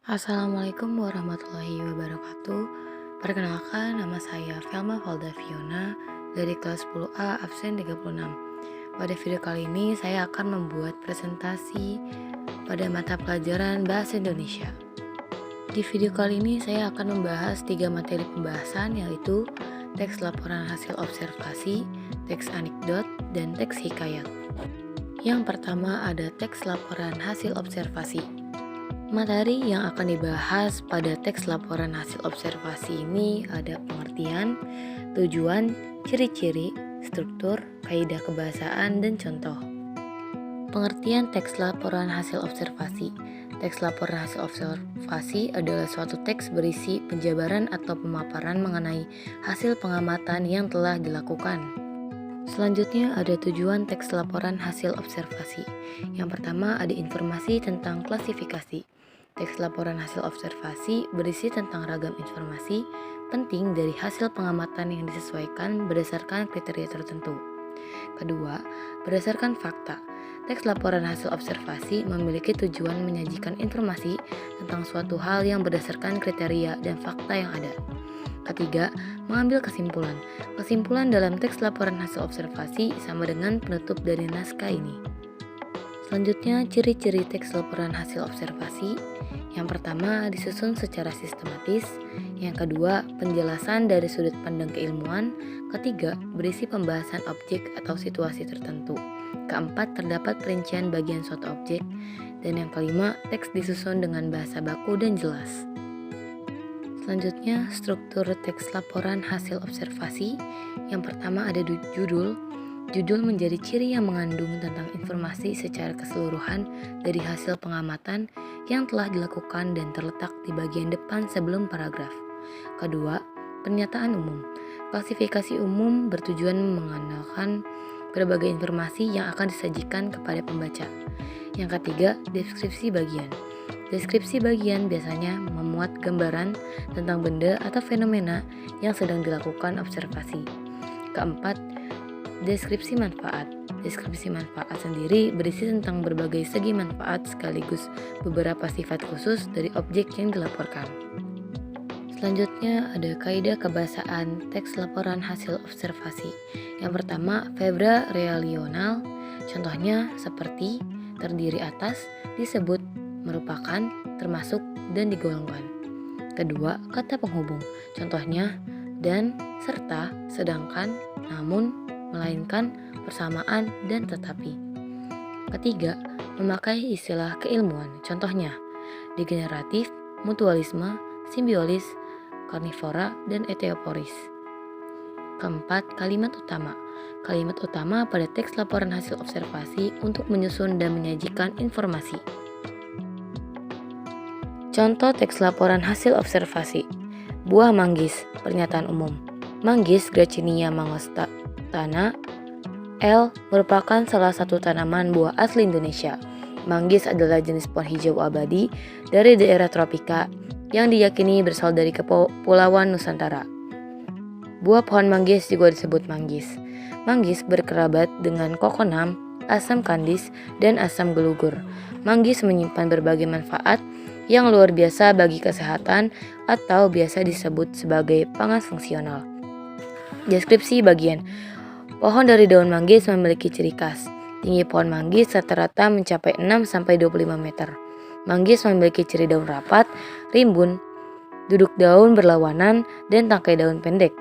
Assalamualaikum warahmatullahi wabarakatuh. Perkenalkan, nama saya Velma Valdaviona dari kelas 10A absen 36. Pada video kali ini saya akan membuat presentasi pada mata pelajaran Bahasa Indonesia. Di video kali ini saya akan membahas 3 materi pembahasan, yaitu teks laporan hasil observasi, teks anekdot, dan teks hikayat. Yang pertama ada teks laporan hasil observasi. Materi yang akan dibahas pada teks laporan hasil observasi ini ada pengertian, tujuan, ciri-ciri, struktur, kaidah kebahasaan, dan contoh. Pengertian teks laporan hasil observasi. Teks laporan hasil observasi adalah suatu teks berisi penjabaran atau pemaparan mengenai hasil pengamatan yang telah dilakukan. Selanjutnya ada tujuan teks laporan hasil observasi. Yang pertama ada informasi tentang klasifikasi. Teks laporan hasil observasi berisi tentang ragam informasi penting dari hasil pengamatan yang disesuaikan berdasarkan kriteria tertentu. Kedua, berdasarkan fakta. Teks laporan hasil observasi memiliki tujuan menyajikan informasi tentang suatu hal yang berdasarkan kriteria dan fakta yang ada. Ketiga, mengambil kesimpulan. Kesimpulan dalam teks laporan hasil observasi sama dengan penutup dari naskah ini. Selanjutnya, ciri-ciri teks laporan hasil observasi. Yang pertama, disusun secara sistematis. Yang kedua, penjelasan dari sudut pandang keilmuan. Ketiga, berisi pembahasan objek atau situasi tertentu. Keempat, terdapat perincian bagian suatu objek. Dan yang kelima, teks disusun dengan bahasa baku dan jelas. Selanjutnya, struktur teks laporan hasil observasi. Yang pertama ada judul. Judul menjadi ciri yang mengandung tentang informasi secara keseluruhan dari hasil pengamatan yang telah dilakukan dan terletak di bagian depan sebelum paragraf. Kedua, pernyataan umum. Klasifikasi umum bertujuan mengandalkan berbagai informasi yang akan disajikan kepada pembaca. Yang ketiga, deskripsi bagian. Deskripsi bagian biasanya memuat gambaran tentang benda atau fenomena yang sedang dilakukan observasi. Keempat, deskripsi manfaat. Deskripsi manfaat sendiri berisi tentang berbagai segi manfaat sekaligus beberapa sifat khusus dari objek yang dilaporkan. Selanjutnya ada kaidah kebahasaan teks laporan hasil observasi. Yang pertama, verbal relasional. Contohnya seperti terdiri atas, disebut, merupakan, termasuk, dan digolongkan. Kedua, kata penghubung. Contohnya dan, serta, sedangkan, namun, melainkan, persamaan, dan tetapi. Ketiga, memakai istilah keilmuan. Contohnya, degeneratif, mutualisme, simbiosis, karnivora, dan eteoporis. Keempat, kalimat utama. Kalimat utama pada teks laporan hasil observasi untuk menyusun dan menyajikan informasi. Contoh teks laporan hasil observasi. Buah manggis, pernyataan umum. Manggis Gracinia mangostana L merupakan salah satu tanaman buah asli Indonesia. Manggis adalah jenis pohon hijau abadi dari daerah tropika yang diyakini berasal dari Kepulauan Nusantara. Buah pohon manggis juga disebut manggis. Manggis berkerabat dengan kokonam, asam kandis, dan asam gelugur. Manggis menyimpan berbagai manfaat yang luar biasa bagi kesehatan atau biasa disebut sebagai pangan fungsional. Deskripsi bagian. Pohon dari daun manggis memiliki ciri khas. Tinggi pohon manggis rata-rata mencapai 6-25 meter. Manggis memiliki ciri daun rapat, rimbun, duduk daun berlawanan, dan tangkai daun pendek.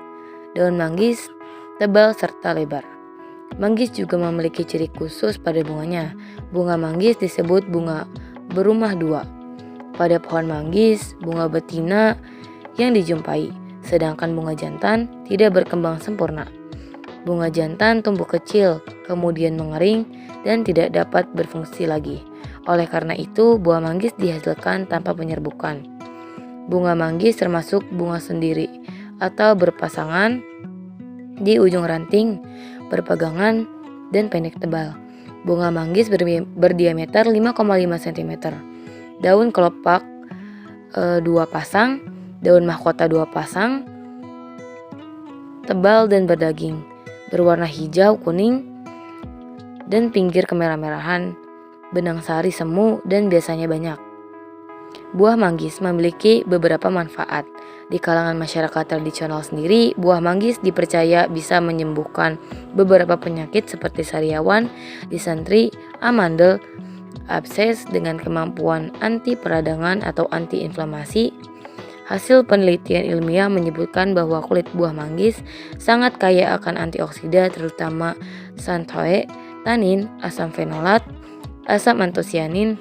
Daun manggis tebal serta lebar. Manggis juga memiliki ciri khusus pada bunganya. Bunga manggis disebut bunga berumah dua. Pada pohon manggis, bunga betina yang dijumpai, sedangkan bunga jantan tidak berkembang sempurna. Bunga jantan tumbuh kecil, kemudian mengering, dan tidak dapat berfungsi lagi. Oleh karena itu, buah manggis dihasilkan tanpa penyerbukan. Bunga manggis termasuk bunga sendiri atau berpasangan di ujung ranting, berpegangan, dan pendek tebal. Bunga manggis berdiameter 5,5 cm. Daun kelopak 2 pasang, daun mahkota 2 pasang, tebal dan berdaging, berwarna hijau, kuning, dan pinggir kemerah-merahan, benang sari semu, dan biasanya banyak. Buah manggis memiliki beberapa manfaat. Di kalangan masyarakat tradisional sendiri, buah manggis dipercaya bisa menyembuhkan beberapa penyakit seperti sariawan, disentri, amandel, abses dengan kemampuan anti peradangan atau anti-inflamasi. Hasil penelitian ilmiah menyebutkan bahwa kulit buah manggis sangat kaya akan antioksida terutama xanthoe, tanin, asam fenolat, asam antosianin.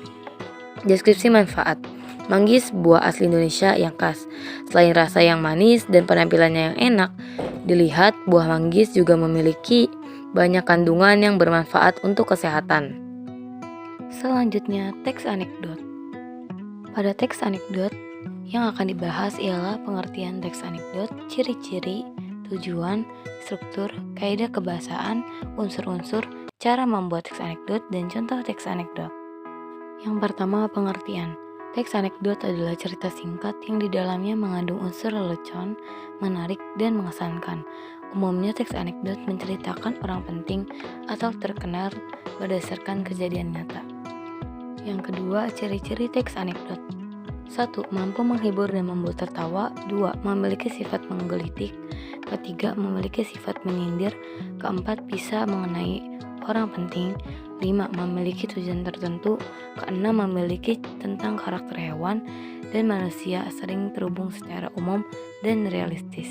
Deskripsi manfaat. Manggis buah asli Indonesia yang khas. Selain rasa yang manis dan penampilannya yang enak, dilihat buah manggis juga memiliki banyak kandungan yang bermanfaat untuk kesehatan. Selanjutnya, teks anekdot. Pada teks anekdot, yang akan dibahas ialah pengertian teks anekdot, ciri-ciri, tujuan, struktur, kaidah kebahasaan, unsur-unsur, cara membuat teks anekdot, dan contoh teks anekdot. Yang pertama, pengertian. Teks anekdot adalah cerita singkat yang di dalamnya mengandung unsur lelucon, menarik, dan mengesankan. Umumnya teks anekdot menceritakan orang penting atau terkenal berdasarkan kejadian nyata. Yang kedua, ciri-ciri teks anekdot. 1. Mampu menghibur dan membuat tertawa. 2. Memiliki sifat menggelitik. 3. Memiliki sifat menyindir. 4. Bisa mengenai orang penting. 5. Memiliki tujuan tertentu. 6. Memiliki tentang karakter hewan dan manusia sering terhubung secara umum dan realistis.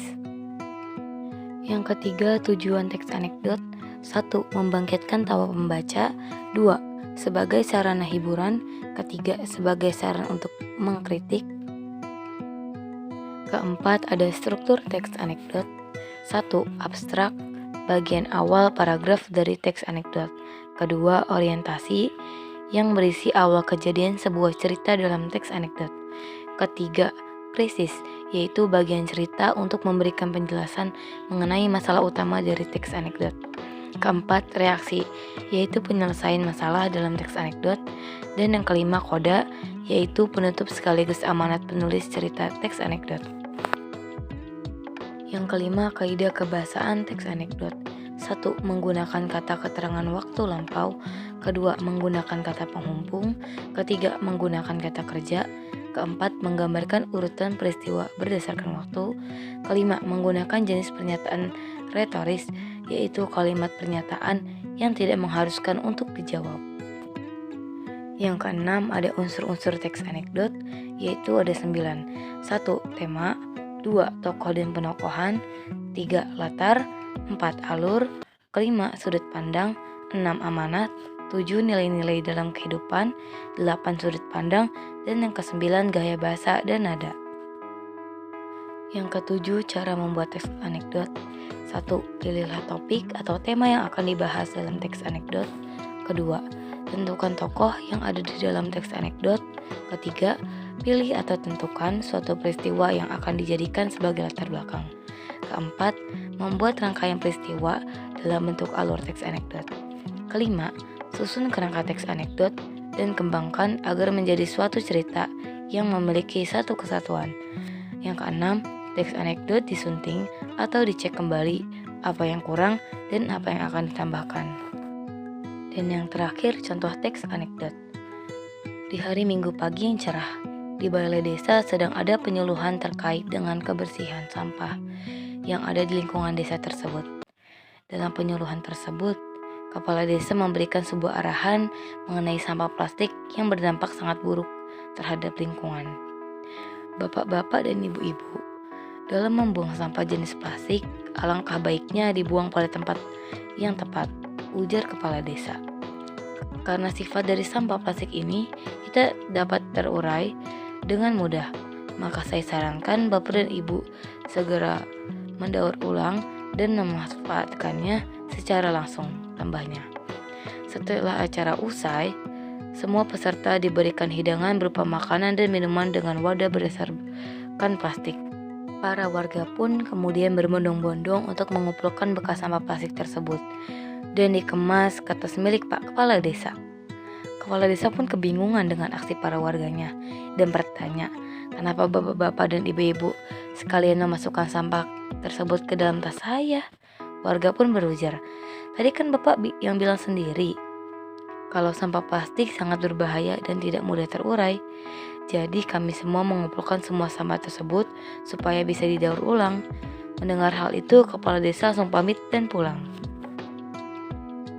Yang ketiga, tujuan teks anekdot. 1. Membangkitkan tawa pembaca. 2. Sebagai sarana hiburan. 3. Sebagai saran untuk mengkritik. 4. Ada struktur teks anekdot. 1. Abstrak, bagian awal paragraf dari teks anekdot. 2. Orientasi, yang berisi awal kejadian sebuah cerita dalam teks anekdot. 3. Krisis, yaitu bagian cerita untuk memberikan penjelasan mengenai masalah utama dari teks anekdot. 4. Reaksi, yaitu penyelesaian masalah dalam teks anekdot. Dan yang kelima, koda, yaitu penutup sekaligus amanat penulis cerita teks anekdot. Yang kelima, kaidah kebahasaan teks anekdot. 1. Menggunakan kata keterangan waktu lampau. 2. Menggunakan kata penghubung. 3. Menggunakan kata kerja. 4. Menggambarkan urutan peristiwa berdasarkan waktu. 5. Menggunakan jenis pernyataan retoris, yaitu kalimat pernyataan yang tidak mengharuskan untuk dijawab. Yang keenam, ada unsur-unsur teks anekdot, yaitu ada 9. 1. Tema. 2. Tokoh dan penokohan. 3. Latar. 4. Alur. 5. Sudut pandang. 6. Amanat. 7. Nilai-nilai dalam kehidupan. 8. Sudut pandang. Dan yang ke-9, gaya bahasa dan nada. Yang ke-7, cara membuat teks anekdot. 1. Pilihlah topik atau tema yang akan dibahas dalam teks anekdot. 2. Tentukan tokoh yang ada di dalam teks anekdot. 3. Pilih atau tentukan suatu peristiwa yang akan dijadikan sebagai latar belakang. 4. Membuat rangkaian peristiwa dalam bentuk alur teks anekdot. 5. Susun kerangka teks anekdot dan kembangkan agar menjadi suatu cerita yang memiliki satu kesatuan. Yang ke-6, teks anekdot disunting atau dicek kembali apa yang kurang dan apa yang akan ditambahkan. Dan yang terakhir, contoh teks anekdot. Di hari Minggu pagi yang cerah, di balai desa sedang ada penyuluhan terkait dengan kebersihan sampah yang ada di lingkungan desa tersebut. Dalam penyuluhan tersebut, kepala desa memberikan sebuah arahan mengenai sampah plastik yang berdampak sangat buruk terhadap lingkungan. Bapak-bapak dan ibu-ibu, dalam membuang sampah jenis plastik, alangkah baiknya dibuang pada tempat yang tepat, ujar kepala desa. Karena sifat dari sampah plastik ini tidak dapat terurai dengan mudah, maka saya sarankan bapak dan ibu segera mendaur ulang dan memanfaatkannya secara langsung, tambahnya. Setelah acara usai, semua peserta diberikan hidangan berupa makanan dan minuman dengan wadah berdasarkan plastik. Para warga pun kemudian berbondong-bondong untuk mengumpulkan bekas sampah plastik tersebut dan dikemas ke tas milik Pak Kepala Desa. Kepala desa pun kebingungan dengan aksi para warganya dan bertanya, kenapa bapak-bapak dan ibu-ibu sekalian memasukkan sampah tersebut ke dalam tas saya? Warga pun berujar, tadi kan bapak yang bilang sendiri kalau sampah plastik sangat berbahaya dan tidak mudah terurai. Jadi kami semua mengumpulkan semua sampah tersebut supaya bisa didaur ulang. Mendengar hal itu, kepala desa langsung pamit dan pulang.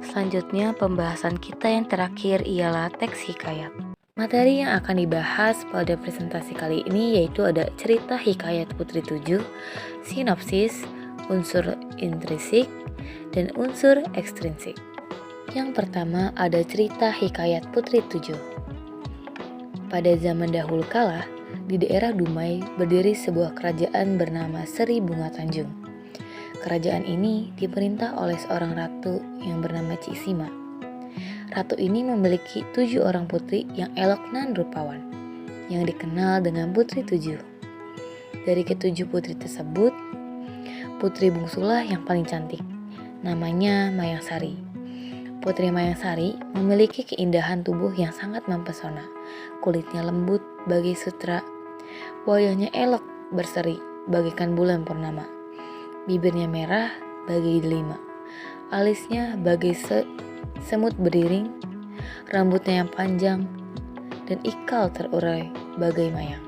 Selanjutnya, pembahasan kita yang terakhir ialah teks hikayat. Materi yang akan dibahas pada presentasi kali ini yaitu ada cerita hikayat Putri Tujuh, sinopsis, unsur intrinsik, dan unsur ekstrinsik. Yang pertama ada cerita hikayat Putri Tujuh. Pada zaman dahulu kala, di daerah Dumai berdiri sebuah kerajaan bernama Seri Bunga Tanjung. Kerajaan ini diperintah oleh seorang ratu yang bernama Cik Sima. Ratu ini memiliki 7 orang putri yang elok dan rupawan, yang dikenal dengan Putri Tujuh. Dari ketujuh putri tersebut, putri bungsulah yang paling cantik, namanya Mayang Sari. Putri Mayang Sari memiliki keindahan tubuh yang sangat mempesona. Kulitnya lembut bagai sutra, wajahnya elok berseri bagaikan bulan purnama. Bibirnya merah bagai delima, alisnya bagai semut beriring, rambutnya yang panjang, dan ikal terurai bagai mayang.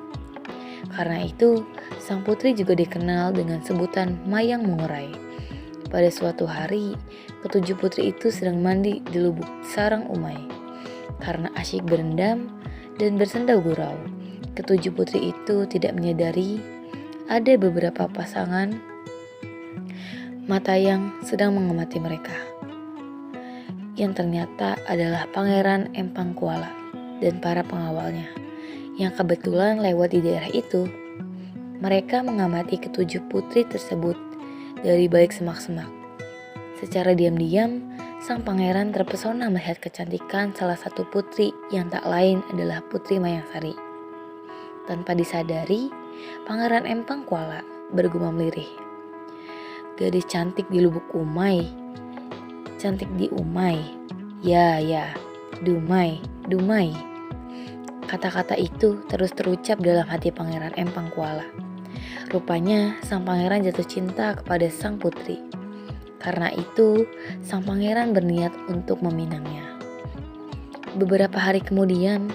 Karena itu, sang putri juga dikenal dengan sebutan Mayang Mengurai. Pada suatu hari, ketujuh putri itu sedang mandi di lubuk sarang Umay. Karena asyik berendam dan bersenda gurau, ketujuh putri itu tidak menyadari ada beberapa pasangan mata yang sedang mengamati mereka, yang ternyata adalah Pangeran Empang Kuala dan para pengawalnya, yang kebetulan lewat di daerah itu. Mereka mengamati ketujuh putri tersebut dari balik semak-semak. Secara diam-diam, sang pangeran terpesona melihat kecantikan salah satu putri yang tak lain adalah Putri Mayang Sari. Tanpa disadari, Pangeran Empang Kuala bergumam lirih. Gadis cantik di lubuk Umay, cantik di Umay, ya, Dumai, Dumai. Kata-kata itu terus terucap dalam hati Pangeran Empang Kuala. Rupanya sang pangeran jatuh cinta kepada sang putri. Karena itu, sang pangeran berniat untuk meminangnya. Beberapa hari kemudian,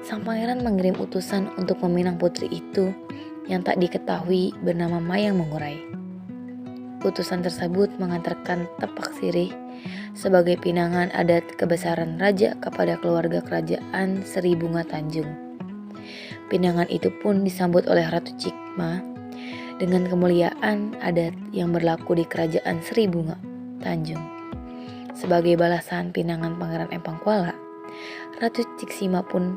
sang pangeran mengirim utusan untuk meminang putri itu yang tak diketahui bernama Mayang Mengurai. Utusan tersebut mengantarkan tepak sirih sebagai pinangan adat kebesaran raja kepada keluarga kerajaan Seri Bunga Tanjung. Pinangan itu pun disambut oleh Ratu Cikma dengan kemuliaan adat yang berlaku di kerajaan Seri Bunga Tanjung. Sebagai balasan pinangan Pangeran Empang Kuala, Ratu Ciksima pun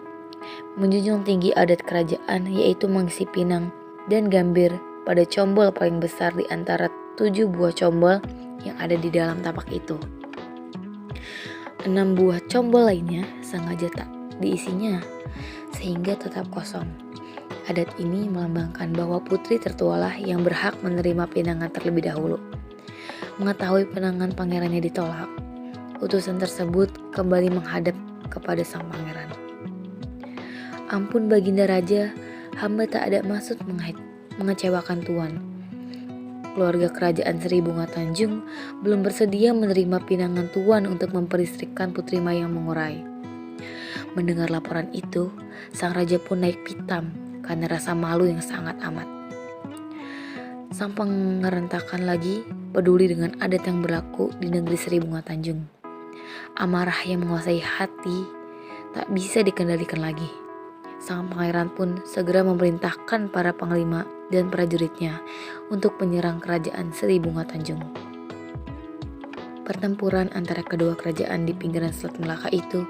menjunjung tinggi adat kerajaan, yaitu mengisi pinang dan gambir pada combol paling besar di antara 7 buah combol yang ada di dalam tapak itu. 6 buah combol lainnya sengaja tak diisinya sehingga tetap kosong. Adat ini melambangkan bahwa putri tertualah yang berhak menerima pinangan terlebih dahulu. Mengetahui pinangan pangerannya ditolak, utusan tersebut kembali menghadap kepada sang pangeran. Ampun Baginda Raja, hamba tak ada maksud mengecewakan Tuan. Keluarga kerajaan Seri Bunga Tanjung belum bersedia menerima pinangan Tuan untuk memperistrikan Putri Mayang Mengurai. Mendengar laporan itu, sang raja pun naik pitam karena rasa malu yang sangat amat. Sang pengerentakkan lagi peduli dengan adat yang berlaku di negeri Seri Bunga Tanjung. Amarah yang menguasai hati tak bisa dikendalikan lagi. Sang pangeran pun segera memerintahkan para panglima dan prajuritnya untuk menyerang kerajaan Seri Bunga Tanjung. Pertempuran antara kedua kerajaan di pinggiran Selat Melaka itu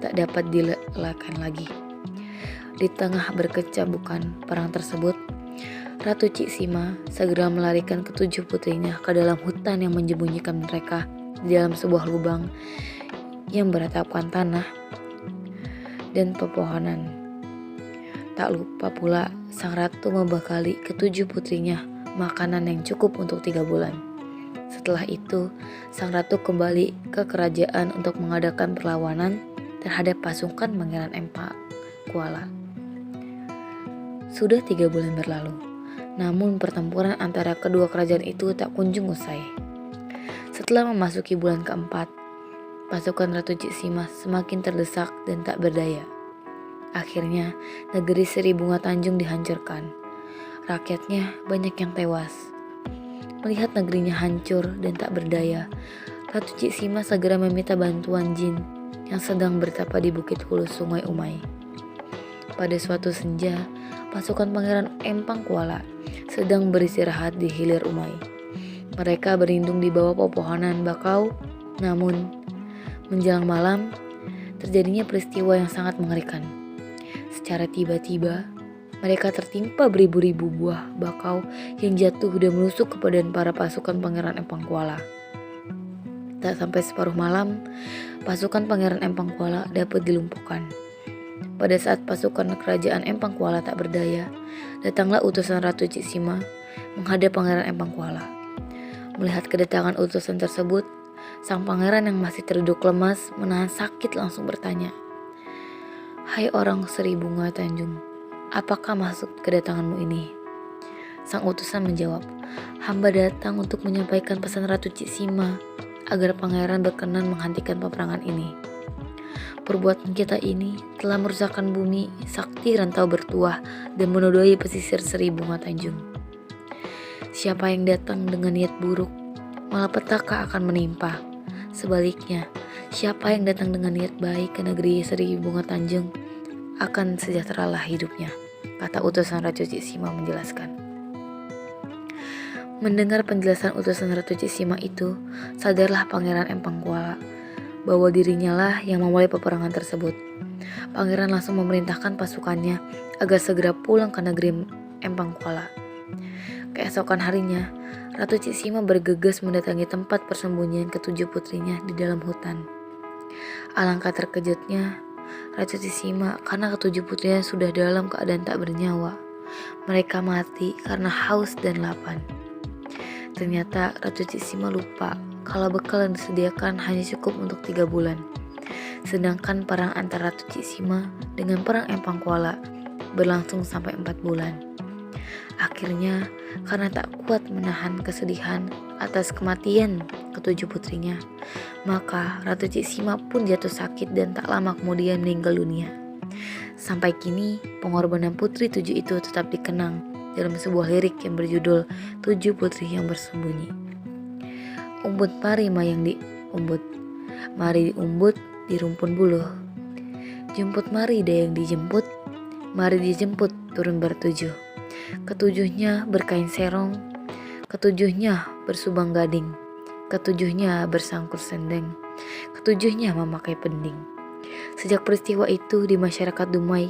tak dapat dilelahkan lagi. Di tengah berkecambukan perang tersebut, Ratu Ciksima segera melarikan ketujuh putrinya ke dalam hutan yang menyembunyikan mereka di dalam sebuah lubang yang beratapkan tanah dan pepohonan. Tak lupa pula sang ratu membekali ketujuh putrinya makanan yang cukup untuk 3 bulan. Setelah itu, sang ratu kembali ke kerajaan untuk mengadakan perlawanan terhadap pasukan Pangeran Empang Kuala. Sudah 3 bulan berlalu, namun pertempuran antara kedua kerajaan itu tak kunjung usai. Setelah memasuki bulan keempat, pasukan Ratu Ciksima semakin terdesak dan tak berdaya. Akhirnya, negeri Seri Bunga Tanjung dihancurkan. Rakyatnya banyak yang tewas. Melihat negerinya hancur dan tak berdaya, Ratu Ciksima segera meminta bantuan jin yang sedang bertapa di bukit hulu Sungai Umai. Pada suatu senja, pasukan Pangeran Empang Kuala sedang beristirahat di hilir Umai. Mereka berlindung di bawah pepohonan bakau, namun menjelang malam terjadinya peristiwa yang sangat mengerikan. Secara tiba-tiba, mereka tertimpa beribu-ribu buah bakau yang jatuh dan menusuk ke badan para pasukan Pangeran Empang Kuala. Tak sampai separuh malam, pasukan Pangeran Empang Kuala dapat dilumpuhkan. Pada saat pasukan kerajaan Empang Kuala tak berdaya, datanglah utusan Ratu Ciksima menghadap Pangeran Empang Kuala. Melihat kedatangan utusan tersebut, sang pangeran yang masih terduduk lemas menahan sakit langsung bertanya, "Hai orang Seri Bunga Tanjung, apakah maksud kedatanganmu ini?" Sang utusan menjawab, "Hamba datang untuk menyampaikan pesan Ratu Ciksima agar pangeran berkenan menghentikan peperangan ini. Perbuatan kita ini telah merusakkan bumi, sakti rantau bertuah, dan menodai pesisir Seri Bunga Tanjung. Siapa yang datang dengan niat buruk, malapetaka akan menimpa. Sebaliknya, siapa yang datang dengan niat baik ke negeri Seri Bunga Tanjung, akan sejahteralah hidupnya," kata utusan Ratu Ciksima menjelaskan. Mendengar penjelasan utusan Ratu Ciksima itu, sadarlah Pangeran Empang Kuala bahwa dirinya lah yang memulai peperangan tersebut. Pangeran langsung memerintahkan pasukannya agar segera pulang ke negeri Empang Kuala. Keesokan harinya, Ratu Ciksima bergegas mendatangi tempat persembunyian ketujuh putrinya di dalam hutan. Alangkah terkejutnya Ratu Ciksima karena ketujuh putrinya sudah dalam keadaan tak bernyawa. Mereka mati karena haus dan lapar. Ternyata Ratu Ciksima lupa kalau bekal yang disediakan hanya cukup untuk 3 bulan. Sedangkan perang antara Ratu Ciksima dengan perang Empang Kuala berlangsung sampai 4 bulan. Akhirnya, karena tak kuat menahan kesedihan atas kematian ketujuh putrinya, maka Ratu Ciksima pun jatuh sakit dan tak lama kemudian meninggal dunia. Sampai kini, pengorbanan putri 7 itu tetap dikenang dalam sebuah lirik yang berjudul 7 Putri yang Bersembunyi. Umbut mari mayang di umbut, mari diumbut di rumpun buluh. Jemput mari dayang dijemput, mari dijemput turun bertujuh. Ketujuhnya berkain serong, ketujuhnya bersubang gading, ketujuhnya bersangkur sendeng, ketujuhnya memakai pending. Sejak peristiwa itu di masyarakat Dumai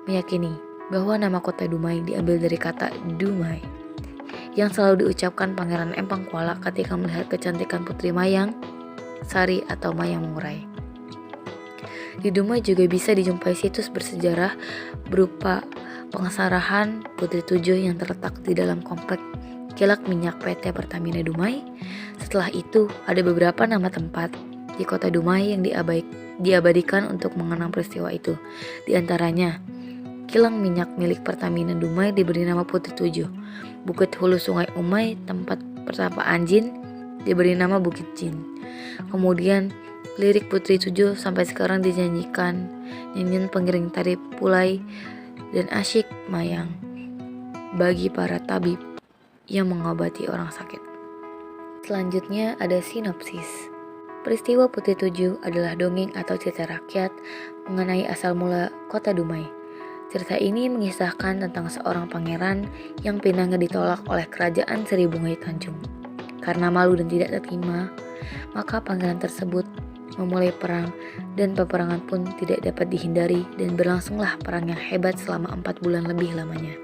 meyakini bahwa nama kota Dumai diambil dari kata Dumai yang selalu diucapkan Pangeran Empang Kuala ketika melihat kecantikan Putri Mayang Sari atau Mayang Mengurai. Di Dumai juga bisa dijumpai situs bersejarah berupa pengesarahan Putri 7 yang terletak di dalam komplek Kilang Minyak PT Pertamina Dumai. Setelah itu ada beberapa nama tempat di kota Dumai yang diabadikan untuk mengenang peristiwa itu. Di antaranya, kilang minyak milik Pertamina Dumai diberi nama Putri 7. Bukit hulu Sungai Umai tempat pertapaan jin diberi nama Bukit Jin. Kemudian lirik Putri 7 sampai sekarang dinyanyikan nyanyian pengiring tari Pulai dan Asyik Mayang bagi para tabib yang mengobati orang sakit. Selanjutnya ada sinopsis. Peristiwa Putri 7 adalah dongeng atau cerita rakyat mengenai asal mula kota Dumai. Cerita ini mengisahkan tentang seorang pangeran yang pinangnya ditolak oleh kerajaan Seri Bunga Tanjung. Karena malu dan tidak terima, maka pangeran tersebut memulai perang dan peperangan pun tidak dapat dihindari dan berlangsunglah perang yang hebat selama 4 bulan lebih lamanya.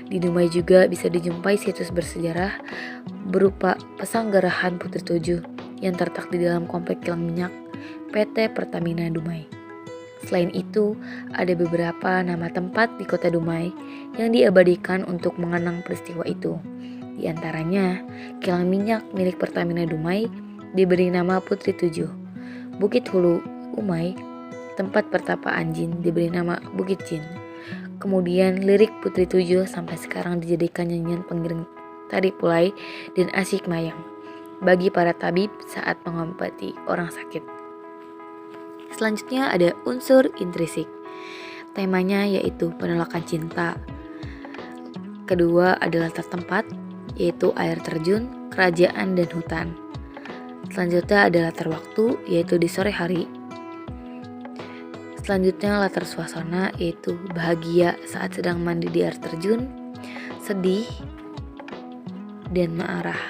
Di Dumai juga bisa dijumpai situs bersejarah berupa Pesanggerahan Putri 7 yang terletak di dalam komplek kilang minyak PT Pertamina Dumai. Selain itu, ada beberapa nama tempat di kota Dumai yang diabadikan untuk mengenang peristiwa itu. Di antaranya, kilang minyak milik Pertamina Dumai diberi nama Putri 7. Bukit Hulu Umai, tempat pertapaan jin diberi nama Bukit Jin. Kemudian lirik Putri 7 sampai sekarang dijadikan nyanyian pengiring tari Pulai dan Asyik Mayang bagi para tabib saat mengobati orang sakit. Selanjutnya ada unsur intrinsik. temanya yaitu penolakan cinta. Kedua adalah tempat, yaitu air terjun, kerajaan, dan hutan. Selanjutnya adalah latar waktu, yaitu di sore hari. Selanjutnya latar suasana, yaitu bahagia saat sedang mandi di air terjun, sedih, dan marah.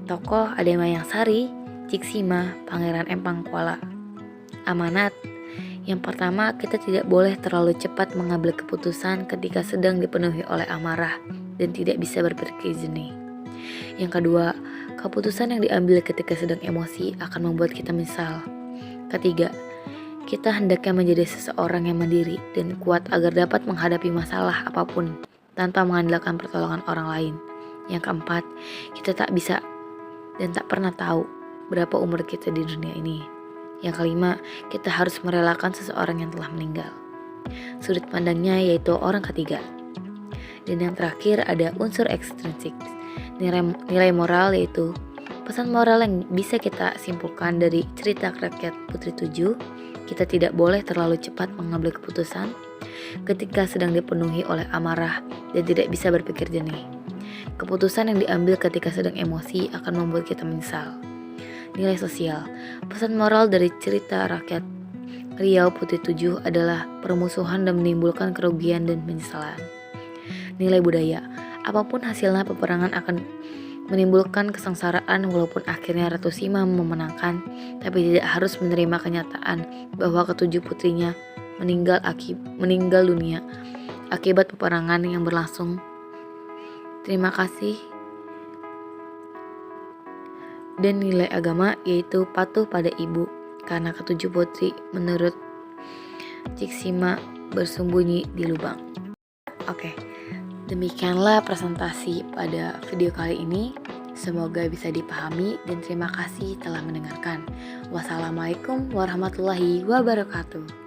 Tokoh ada Mayang Sari, Ciksima, Pangeran Empang Kuala. Amanat. Yang pertama, kita tidak boleh terlalu cepat mengambil keputusan ketika sedang dipenuhi oleh amarah dan tidak bisa berpikir jernih. Yang kedua, keputusan yang diambil ketika sedang emosi akan membuat kita menyesal. Ketiga, kita hendaknya menjadi seseorang yang mandiri dan kuat agar dapat menghadapi masalah apapun tanpa mengandalkan pertolongan orang lain. Yang keempat, kita tak bisa dan tak pernah tahu berapa umur kita di dunia ini. Yang kelima, kita harus merelakan seseorang yang telah meninggal. Sudut pandangnya yaitu orang ketiga. Dan yang terakhir ada unsur ekstrinsik. Nilai moral yaitu pesan moral yang bisa kita simpulkan dari cerita rakyat Putri Tujuh. Kita tidak boleh terlalu cepat mengambil keputusan ketika sedang dipenuhi oleh amarah dan tidak bisa berpikir jernih. Keputusan yang diambil ketika sedang emosi akan membuat kita menyesal. Nilai sosial. Pesan moral dari cerita rakyat Riau Putri Tujuh adalah permusuhan dan menimbulkan kerugian dan penyesalan. Nilai budaya. Apapun hasilnya, peperangan akan menimbulkan kesengsaraan walaupun akhirnya Ratu Sima memenangkan, tapi tidak harus menerima kenyataan bahwa ketujuh putrinya meninggal dunia akibat peperangan yang berlangsung. Terima kasih. Dan nilai agama yaitu patuh pada ibu, karena ketujuh putri menurut Ciksima bersembunyi di lubang. Oke, demikianlah presentasi pada video kali ini. Semoga bisa dipahami dan terima kasih telah mendengarkan. Wassalamualaikum warahmatullahi wabarakatuh.